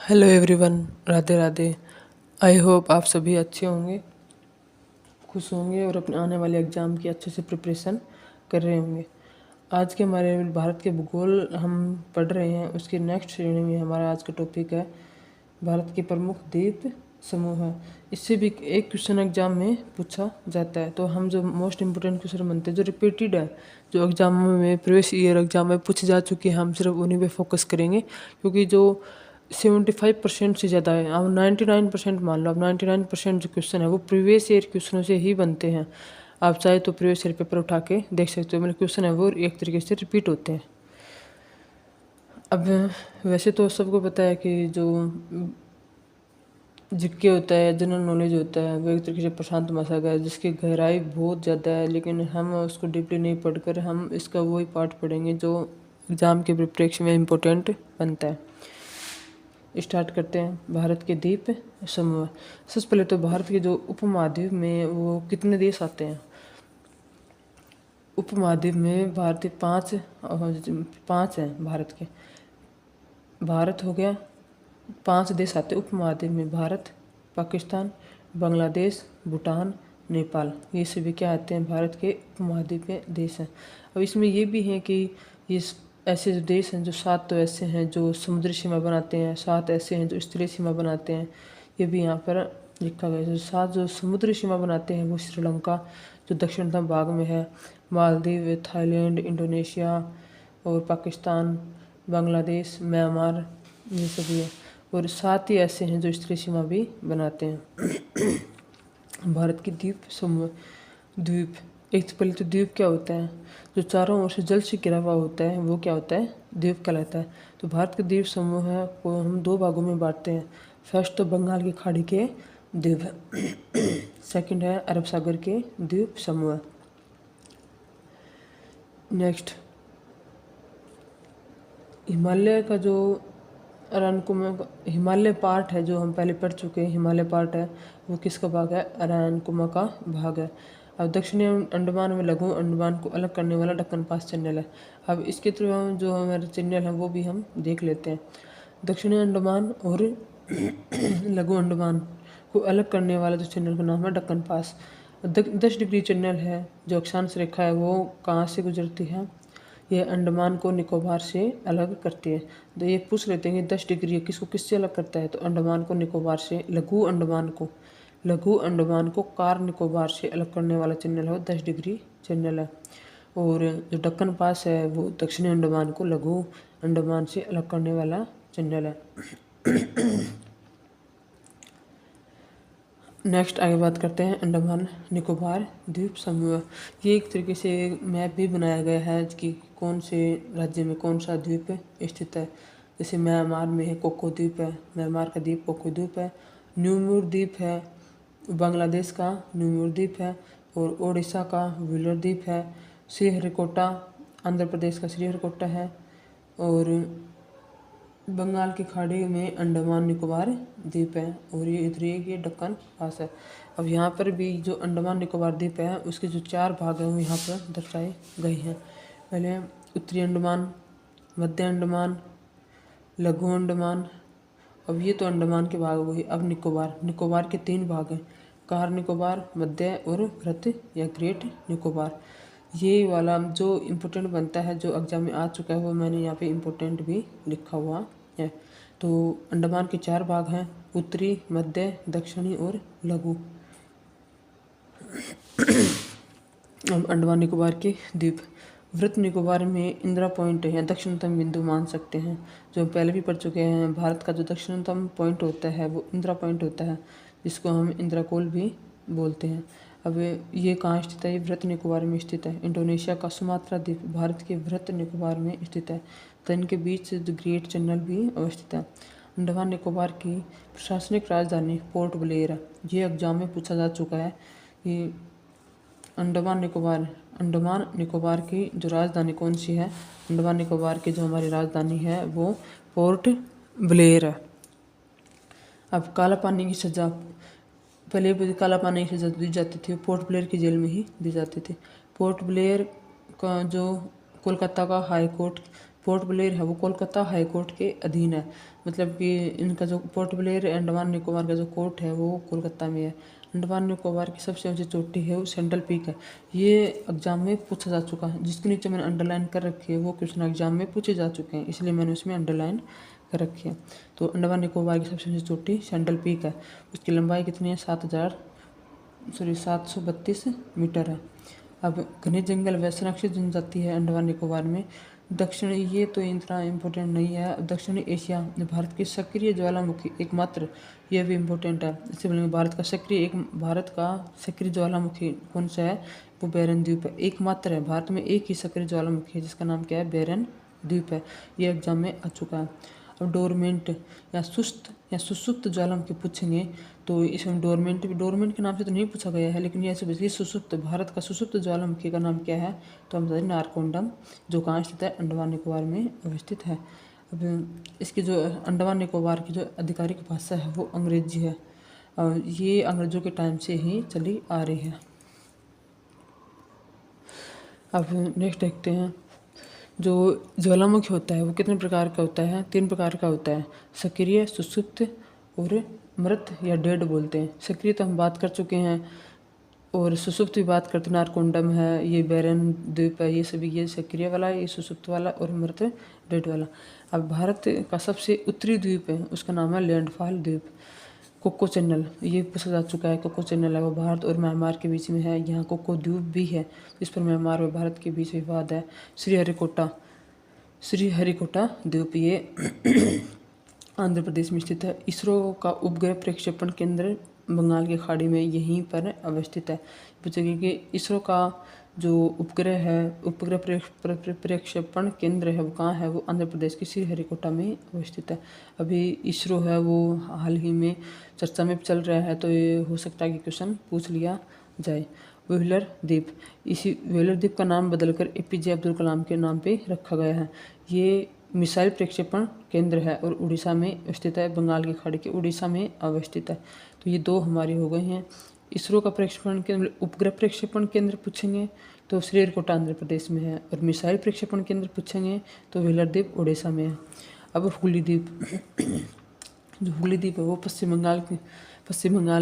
Hello everyone, Radhe Radhe. I hope आप सभी अच्छे होंगे, खुश होंगे और अपने आने वाले एग्ज़ाम की अच्छे से प्रिपरेशन कर रहे होंगे। आज के हमारे भारत के भूगोल हम पढ़ रहे हैं, उसकी नेक्स्ट श्रेणी में हमारा आज का टॉपिक है भारत के प्रमुख द्वीप समूह है। इससे भी एक क्वेश्चन एग्जाम में पूछा जाता है, तो हम जो मोस्ट इम्पोर्टेंट क्वेश्चन बनते हैं जो रिपीटेड है, जो एग्जाम में प्रीवियस ईयर एग्जाम में पूछे जा चुके हैं, हम सिर्फ उन्हीं पे फोकस करेंगे। क्योंकि जो 75% से ज़्यादा है, अब 99% मान लो, अब 99% जो क्वेश्चन है वो प्रीवियस ईयर क्वेश्चनों से ही बनते हैं। आप चाहे तो प्रीवियस ईयर पेपर उठा के देख सकते हो, मेरे क्वेश्चन है वो एक तरीके से रिपीट होते हैं। अब वैसे तो सबको पता है कि जो जीके होता है, जनरल नॉलेज होता है, वो एक तरीके से प्रशांत महासागर है जिसकी गहराई बहुत ज़्यादा है, लेकिन हम उसको डीपली नहीं पढ़कर हम इसका वही पार्ट पढ़ेंगे जो एग्ज़ाम के प्रिपरेशन में इम्पोर्टेंट बनता है। स्टार्ट करते हैं भारत के द्वीप समूह। सबसे पहले तो भारत के जो उपमहाद्वीप में वो कितने देश आते हैं। उपमहाद्वीप में भारतीय पाँच हैं भारत के। भारत हो गया, 5 देश आते हैं उपमहाद्वीप में, भारत, पाकिस्तान, बांग्लादेश, भूटान, नेपाल, ये सभी क्या आते हैं भारत के उपमहाद्वीप में देश हैं। अब इसमें ये भी है कि ये ऐसे जो देश हैं, जो 7 तो ऐसे हैं जो समुद्री सीमा बनाते हैं, 7 ऐसे हैं जो स्थलीय सीमा बनाते हैं, ये भी यहाँ पर लिखा गया है। जो 7 जो समुद्री सीमा बनाते हैं वो श्रीलंका जो दक्षिणतम भाग में है, मालदीव, थाईलैंड, इंडोनेशिया और पाकिस्तान, बांग्लादेश, म्यांमार, ये सभी है। और 7 ही ऐसे हैं जो स्थलीय सीमा भी बनाते हैं। भारत की द्वीप समूह। द्वीप, एक तो पहले तो द्वीप क्या होता है, जो चारों ओर से जल से घिरा हुआ होता है वो क्या होता है, द्वीप कहलाता है। तो भारत के द्वीप समूह है को हम 2 भागों में बांटते हैं। फर्स्ट तो बंगाल की खाड़ी के द्वीप, सेकंड है अरब सागर के द्वीप समूह। नेक्स्ट, हिमालय का जो अरानकुमा हिमालय पार्ट है जो हम पहले पढ़ चुके हैं, हिमालय पार्ट है वो किसका भाग है, अरानकुमा का भाग है। अब दक्षिणी अंडमान में लघु अंडमान को अलग करने वाला दक्कन पास चैनल है। अब इसके थ्रू हम जो हमारे चैनल हैं वो भी हम देख लेते हैं। दक्षिणी अंडमान और लघु अंडमान को अलग करने वाला जो चैनल का नाम है दक्कन पास। 10 डिग्री चैनल है, जो अक्षांश रेखा है वो कहाँ से गुजरती है, ये अंडमान को निकोबार से अलग करती है। तो ये पूछ लेते हैं कि 10 डिग्री किसको किससे अलग करता है, तो अंडमान को निकोबार से। लघु अंडमान को कार निकोबार से अलग करने वाला चैनल है वो 10 डिग्री चैनल है। और जो दक्कन पास है वो दक्षिणी अंडमान को लघु अंडमान से अलग करने वाला चैनल है। नेक्स्ट आगे बात करते हैं अंडमान निकोबार द्वीप समूह। ये एक तरीके से मैप भी बनाया गया है कि कौन से राज्य में कौन सा द्वीप स्थित है। जैसे म्यांमार में है कोको द्वीप है, म्यांमार का द्वीप कोको द्वीप है। न्यूमूर द्वीप है बांग्लादेश का, न्यूमूर द्वीप है। और ओडिशा का व्हीलर द्वीप है। श्रीहरिकोटा आंध्र प्रदेश का श्रीहरिकोटा है। और बंगाल की खाड़ी में अंडमान निकोबार द्वीप है। और ये इधर ये दक्कन पास है। अब यहाँ पर भी जो अंडमान निकोबार द्वीप है उसके जो 4 भाग हैं वो यहाँ पर दर्शाए गए हैं। पहले उत्तरी अंडमान, मध्य अंडमान, लघु अंडमान। अब ये तो अंडमान के भाग हो गए। अब निकोबार के 3 भाग हैं, कार निकोबार, मध्य और वृत्त या ग्रेट निकोबार। ये वाला जो इम्पोर्टेंट बनता है जो एग्जाम में आ चुका है वो मैंने यहाँ पे इम्पोर्टेंट भी लिखा हुआ है। तो अंडमान के 4 भाग हैं, उत्तरी, मध्य, दक्षिणी और लघु। अब अंडमान निकोबार के द्वीप। वृत्त निकोबार में इंदिरा पॉइंट है, दक्षिणतम बिंदु मान सकते हैं, जो पहले भी पढ़ चुके हैं। भारत का जो दक्षिणतम पॉइंट होता है वो इंदिरा पॉइंट होता है, जिसको हम इंदिरा कोल भी बोलते हैं। अब ये कहाँ स्थित है, ये वृत्त निकोबार में स्थित है। इंडोनेशिया का सुमात्रा द्वीप भारत के वृत्त निकोबार में स्थित है, तो इनके बीच जो ग्रेट चैनल भी अवस्थित है। अंडमान निकोबार की प्रशासनिक राजधानी पोर्ट ब्लेयर है। ये एग्जाम में पूछा जा चुका है कि अंडमान निकोबार की जो राजधानी कौन सी है। अंडमान निकोबार की जो हमारी राजधानी है वो पोर्ट ब्लेयर है। अब काला पानी की सज़ा, पहले काला पानी की सज़ा दी जाती थी, पोर्ट ब्लेयर की जेल में ही दी जाती थी। पोर्ट ब्लेयर का जो कोलकाता का हाई कोर्ट पोर्ट ब्लेयर है वो कोलकाता हाई कोर्ट के अधीन है। मतलब कि इनका जो पोर्ट ब्लेयर अंडमान निकोबार का जो कोर्ट है वो कोलकाता में है। अंडमान निकोबार की सबसे ऊंची चोटी है वो सेंट्रल पीक है। ये एग्जाम में पूछा जा चुका है। जिसके नीचे मैंने अंडरलाइन कर रखी है वो क्वेश्चन एग्जाम में पूछे जा चुके हैं, इसलिए मैंने उसमें अंडरलाइन कर रखी है। तो अंडमान निकोबार की सबसे ऊंची चोटी सेंट्रल पीक है। उसकी लंबाई कितनी है? 732 मीटर है। अब घने जंगल व संरक्षित जनजाति है अंडमान निकोबार में। दक्षिण, ये तो इतना इम्पोर्टेंट नहीं है। दक्षिणी एशिया में भारत की सक्रिय ज्वालामुखी एकमात्र, यह भी इम्पोर्टेंट है। इससे बोलेंगे भारत का सक्रिय ज्वालामुखी कौन सा है? वो बैरन द्वीप है। एकमात्र है, भारत में एक ही सक्रिय ज्वालामुखी है जिसका नाम क्या है? बैरन द्वीप है। ये एग्जाम में आ चुका है। अब डोरमेंट या सुसुप्त ज्वालामुखी पूछेंगे तो इसमें डोरमेंट के नाम से तो नहीं पूछा गया है, लेकिन ये सुसुप्त, भारत का सुसुप्त ज्वालामुखी का नाम क्या है? तो हम बताएं नारकोंडम, जो कहाँ स्थित है? अंडमान निकोबार में अवस्थित है। अब इसकी जो अंडमान निकोबार की जो आधिकारिक भाषा है वो अंग्रेजी है। और ये अंग्रेजों के टाइम से ही चली आ रही है। अब नेक्स्ट देखते हैं, जो ज्वालामुखी होता है वो कितने प्रकार का होता है? 3 प्रकार का होता है, सक्रिय, सुसुप्त और मृत या डेड बोलते हैं। सक्रिय तो हम बात कर चुके हैं, और सुसुप्त भी बात करते हैं। नारकोंडम है, ये बैरन द्वीप है, ये सभी, ये सक्रिय वाला, ये सुसुप्त वाला और मृत डेड वाला। अब भारत का सबसे उत्तरी द्वीप है, उसका नाम है लैंडफॉल द्वीप। कोको चैनल, ये पूछा जा चुका है। कोको चैनल है वो भारत और म्यांमार के बीच में है। यहाँ कोको द्वीप भी है, इस पर म्यांमार और भारत के बीच विवाद है। श्रीहरिकोटा द्वीप, ये आंध्र प्रदेश में स्थित है। इसरो का उपग्रह प्रक्षेपण केंद्र बंगाल की खाड़ी में यहीं पर अवस्थित है। पूछेंगे कि इसरो का जो उपग्रह प्रक्षेपण केंद्र है वो कहाँ है? वो आंध्र प्रदेश के श्रीहरिकोटा में अवस्थित है। अभी इसरो है वो हाल ही में चर्चा में चल रहा है, तो ये हो सकता है कि क्वेश्चन पूछ लिया जाए। व्हीलर द्वीप, इसी व्हीलर द्वीप का नाम बदलकर एपीजे अब्दुल कलाम के नाम पे रखा गया है। ये मिसाइल प्रक्षेपण केंद्र है और उड़ीसा में स्थित है, बंगाल की खाड़ी के उड़ीसा में अवस्थित है। तो ये 2 हमारी हो गई हैं। इसरो का प्रक्षेपण केंद्र, उपग्रह प्रक्षेपण केंद्र पूछेंगे तो श्रीहरिकोटा आंध्र प्रदेश में है, और मिसाइल प्रक्षेपण केंद्र पूछेंगे तो व्हीलर द्वीप उड़ीसा में है। अब हुगली द्वीप जो हुगली द्वीप है वो पश्चिम बंगाल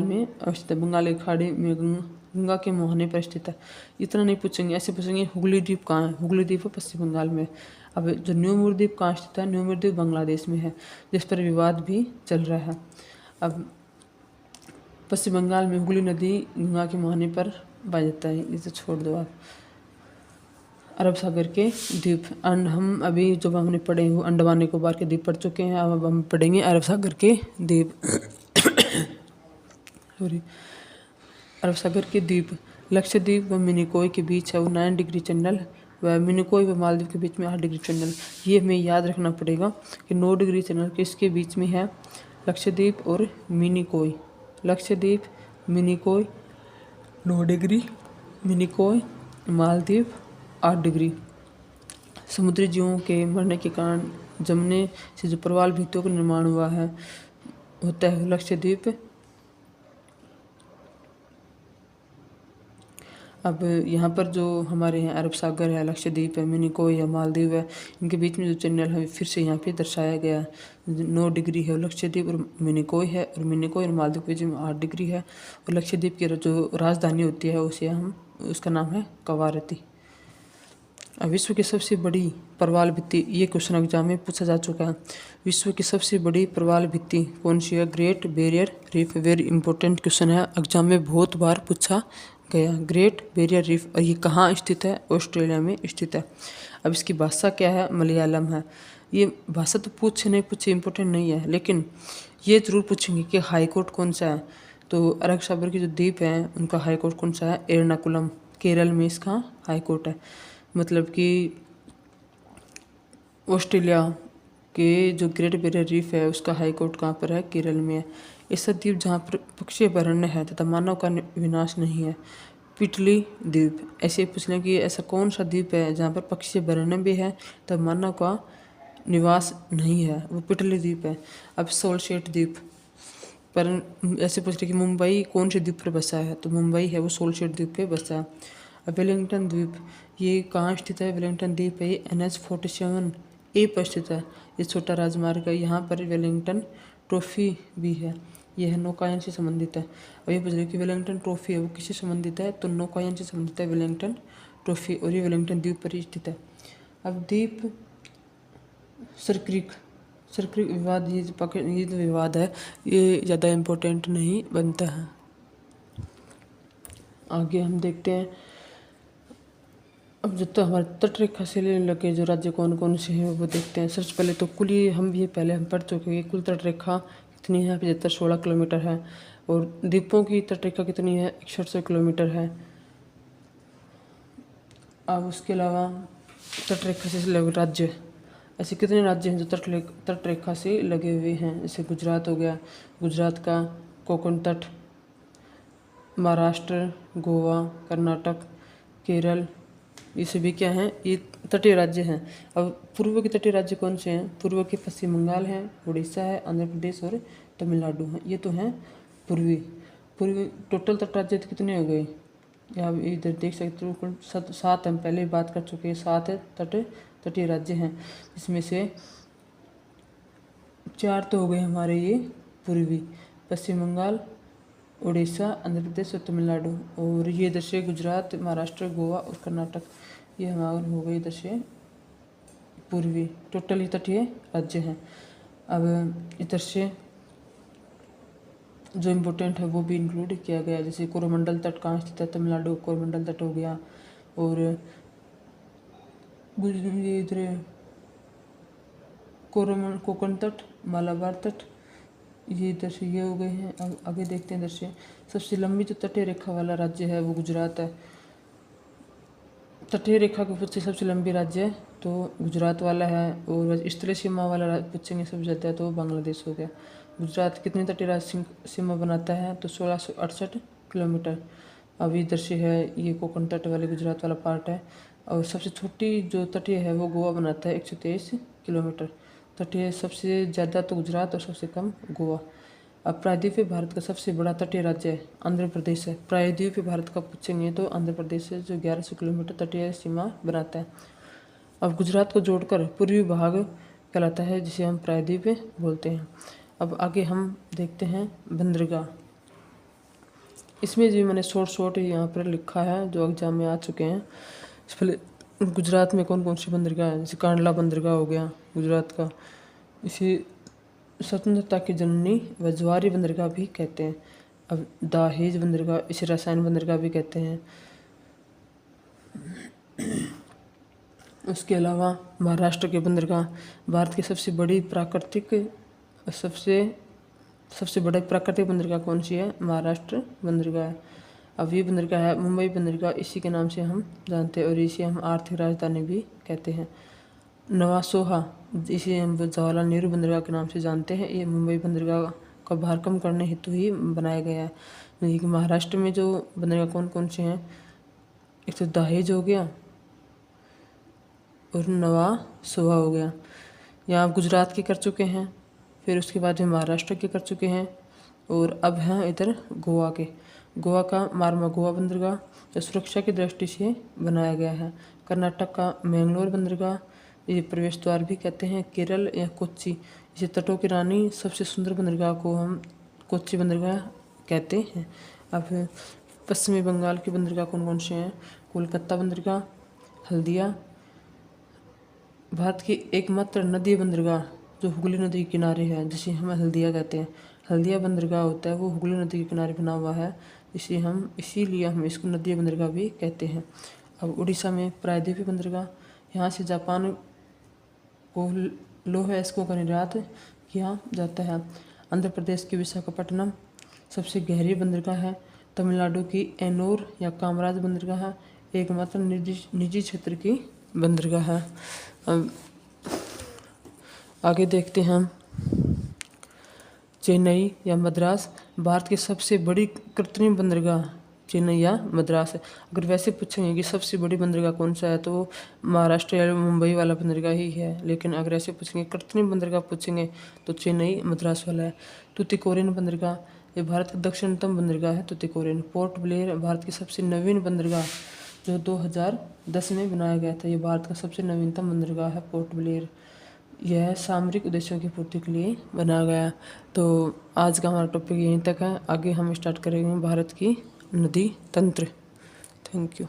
में अवस्थित है। बंगाल की खाड़ी में गंगा के मुहाने पर स्थित है। इतना नहीं पूछेंगे, ऐसे पूछेंगे हुगली द्वीप कहाँ है? हुगली द्वीप पश्चिम बंगाल में। अब जो न्यूमूर द्वीप कहाँ स्थित है? न्यूमूर द्वीप बांग्लादेश में है, जिस पर विवाद भी चल रहा है। अब पश्चिम बंगाल में हुगली नदी गंगा के मुहाने पर पाया जाता है। इसे छोड़ दो आप। अरब सागर के द्वीप, हम अभी जो हमने पढ़े वो अंडमान निकोबार के द्वीप पढ़ चुके हैं। अब हम पढ़ेंगे अरब सागर के द्वीप सॉरी अरब सागर के द्वीप लक्षद्वीप व मिनिकोय के बीच है वो 9 डिग्री चैनल, व मिनिकोय व मालदीव के बीच में 8 डिग्री चैनल। ये हमें याद रखना पड़ेगा कि 9 डिग्री चैनल किसके बीच में है? लक्षद्वीप और मिनिकोय। Lakshadweep, Minicoy 9 degree, Minicoy, Maldives 8 degree. समुद्री जीवों के मरने के कारण जमने से जो प्रवाल भित्तियों का निर्माण हुआ है होता है लक्षद्वीप। अब यहाँ पर जो हमारे यहाँ अरब सागर है, लक्षद्वीप है, मिनिकोय है, मालदीव है, इनके बीच में जो चैनल है फिर से यहाँ पे दर्शाया गया है। 9 डिग्री है लक्षद्वीप और मिनिकोय है, और मिनिकोय और मालदीव के बीच में 8 डिग्री है। और लक्षद्वीप की जो राजधानी होती है उसका नाम है कवारती। अब विश्व की सबसे बड़ी प्रवाल भित्ति, ये क्वेश्चन एग्जाम में पूछा जा चुका है। विश्व की सबसे बड़ी प्रवाल भित्ति कौन सी है? Great barrier reef. Very important question है, एग्जाम में बहुत बार पूछा गया। ग्रेट बैरियर रीफ, और ये कहाँ स्थित है? ऑस्ट्रेलिया में स्थित है। अब इसकी भाषा क्या है? मलयालम है। ये भाषा तो पूछे इंपॉर्टेंट नहीं है, लेकिन ये जरूर पूछेंगे कि हाई कोर्ट कौन सा है। तो अरब सागर की जो द्वीप है उनका हाई कोर्ट कौन सा है? एर्नाकुलम, केरल में इसका हाई कोर्ट है। मतलब कि ऑस्ट्रेलिया के जो ग्रेट बैरियर रीफ है उसका हाई कोर्ट कहाँ पर है? केरल में है। ऐसा द्वीप जहाँ पर पक्षी अभयारण्य है तथा मानव का विनाश नहीं है, पिटली द्वीप। ऐसे पूछ लें कि ऐसा कौन सा द्वीप है जहाँ पर पक्षी अभयारण्य भी है तब मानव का निवास नहीं है? वो पिटली द्वीप है। अब सोलशेट द्वीप पर ऐसे पूछ लें कि मुंबई कौन से द्वीप पर बसा है? तो मुंबई है वो सोलशेट द्वीप पे बसा है। वेलिंगटन द्वीप, ये कहाँ स्थित है? वेलिंगटन द्वीप है NH-47 ए पर स्थित है। ये छोटा राजमार्ग है। यहाँ पर वेलिंगटन ट्रॉफी भी है। यह नौकायन से संबंधित है। और ये पूछ रहे कि वेलिंगटन ट्रॉफी है वो किससे संबंधित है, तो नौकायन से संबंधित है वेलिंगटन ट्रॉफी, और ये वेलिंगटन द्वीप पर ही स्थित है। अब द्वीप सरक्रिक सरक्रिक विवाद, ये जो विवाद है ये ज़्यादा इम्पोर्टेंट नहीं बनता है। आगे हम देखते हैं। अब जब तो हमारे तट रेखा से लेने लगे जो राज्य कौन कौन से हैं वो देखते हैं। सबसे पहले तो कुल ये हम पढ़ चुके हैं। कुल तट रेखा कितनी है, 75-16 किलोमीटर है। और द्वीपों की तट रेखा कितनी है, 6100 किलोमीटर है। अब उसके अलावा तट रेखा से लगे राज्य, ऐसे कितने राज्य हैं जो तट रेखा से लगे हुए हैं। जैसे गुजरात हो गया, गुजरात का कोंकण तट, महाराष्ट्र, गोवा, कर्नाटक, केरल, ये सभी क्या हैं, ये तटीय राज्य हैं। अब पूर्व के तटीय राज्य कौन से हैं, पूर्व के पश्चिम बंगाल है, उड़ीसा है, आंध्र प्रदेश और तमिलनाडु हैं। ये तो हैं पूर्वी। टोटल तट राज्य तो कितने हो गए, या आप इधर देख सकते हो, कुल 7 हम पहले बात कर चुके हैं। 7 तटीय राज्य हैं, इसमें से 4 तो हो गए हमारे ये पूर्वी, पश्चिम बंगाल, उड़ीसा, आंध्र प्रदेश और तमिलनाडु। और ये इधर से गुजरात, महाराष्ट्र, गोवा और कर्नाटक, ये हमारे हो गए इधर से पूर्वी। टोटल ही तटीय राज्य हैं। अब इधर से जो इम्पोर्टेंट है वो भी इंक्लूड किया गया है। जैसे कोरोमंडल तट कहाँ स्थित है, तमिलनाडु कोरोमंडल तट हो गया। और ये इधर कोंकण तट, मालाबार तट, ये इधर से ये हो गए हैं। अब आगे देखते हैं इधर से। सबसे लंबी जो तटीय रेखा वाला राज्य है वो गुजरात है। तटीय रेखा के पूछे सबसे लंबी राज्य तो गुजरात वाला है। और स्थलीय सीमा वाला पूछेंगे सबसे ज़्यादा तो बांग्लादेश हो गया। गुजरात कितनी तटीय राज्य सीमा बनाता है, तो 1668 किलोमीटर। अब इधर से है ये कोंकण तट वाले गुजरात वाला पार्ट है। और सबसे छोटी जो तटीय है वो गोवा बनाता है, 123 किलोमीटर। तटीय सबसे ज़्यादा तो गुजरात और सबसे कम गोवा। अब प्रायद्वीपीय भारत का सबसे बड़ा तटीय राज्य है आंध्र प्रदेश है। प्रायद्वीपीय भारत का पूछेंगे तो आंध्र प्रदेश है जो 1100 किलोमीटर तटीय सीमा बनाता है। अब गुजरात को जोड़कर पूर्वी भाग कहलाता है जिसे हम प्रायद्वीप बोलते हैं। अब आगे हम देखते हैं बंदरगाह। इसमें जो मैंने शॉर्ट यहाँ पर लिखा है जो एग्जाम में आ चुके हैं। पहले गुजरात में कौन कौन सी बंदरगाह है, जैसे कांडला बंदरगाह हो गया गुजरात का, इसे स्वतंत्रता की जननी व ज्वारी बंदरगाह भी कहते हैं। अब दाहेज बंदरगाह, इसे रसायन बंदरगाह भी कहते हैं। उसके अलावा महाराष्ट्र के बंदरगाह, भारत की सबसे बड़ा प्राकृतिक बंदरगाह कौन सी है, महाराष्ट्र बंदरगाह है। अब ये बंदरगाह है मुंबई बंदरगाह, इसी के नाम से हम जानते हैं और इसे हम आर्थिक राजधानी भी कहते हैं। नवासोहा, इसे हम जवाहरलाल नेहरू बंदरगाह के नाम से जानते हैं। ये मुंबई बंदरगाह का भार कम करने हेतु ही बनाया गया है। लेकिन महाराष्ट्र में जो बंदरगाह कौन कौन से हैं, एक तो दहेज हो गया और नवासोहा हो गया। यहाँ आप गुजरात के कर चुके हैं, फिर उसके बाद में महाराष्ट्र के कर चुके हैं और अब हैं इधर गोवा के। गोवा का मार्मागोवा बंदरगाह जो सुरक्षा की दृष्टि से बनाया गया है। कर्नाटक का मैंगलोर बंदरगाह, ये प्रवेश द्वार भी कहते हैं। केरल या कोच्चि, इसे तटों की रानी सबसे सुंदर बंदरगाह को हम कोच्चि बंदरगाह कहते हैं। अब पश्चिमी बंगाल की बंदरगाह कौन कौन से हैं, कोलकाता बंदरगाह, हल्दिया, भारत की एकमात्र नदी बंदरगाह जो हुगली नदी के किनारे है जिसे हम हल्दिया कहते हैं। हल्दिया बंदरगाह होता है वो हुगली नदी के किनारे बना हुआ है, इसीलिए हम इसको नदी बंदरगाह भी कहते हैं। अब उड़ीसा में प्रायद्वीपीय बंदरगाह, यहाँ से जापान को लोहा इस्को का निर्यात किया जाता है। आंध्र प्रदेश की विशाखापट्टनम सबसे गहरी बंदरगाह है। तमिलनाडु की एनोर या कामराज बंदरगाह एकमात्र निजी क्षेत्र की बंदरगाह है। अब आगे देखते हैं हम चेन्नई या मद्रास, भारत की सबसे बड़ी कृत्रिम बंदरगाह चेन्नई या मद्रास है। अगर वैसे पूछेंगे कि सबसे बड़ी बंदरगाह कौन सा है तो महाराष्ट्र या मुंबई वाला बंदरगाह ही है, लेकिन अगर ऐसे पूछेंगे कृत्रिम बंदरगाह पूछेंगे तो चेन्नई मद्रास वाला है। तुतिकोरिन बंदरगाह, ये भारत की दक्षिणतम बंदरगाह है तुतिकोरिन। पोर्ट ब्लेयर, भारत की सबसे नवीन बंदरगाह जो 2010 में बनाया गया था, ये भारत का सबसे नवीनतम बंदरगाह है पोर्ट ब्लेयर। यह सामरिक उद्देश्यों की पूर्ति के लिए बनाया गया। तो आज का हमारा टॉपिक यहीं तक है। आगे हम स्टार्ट करेंगे भारत की नदी तंत्र। Thank you.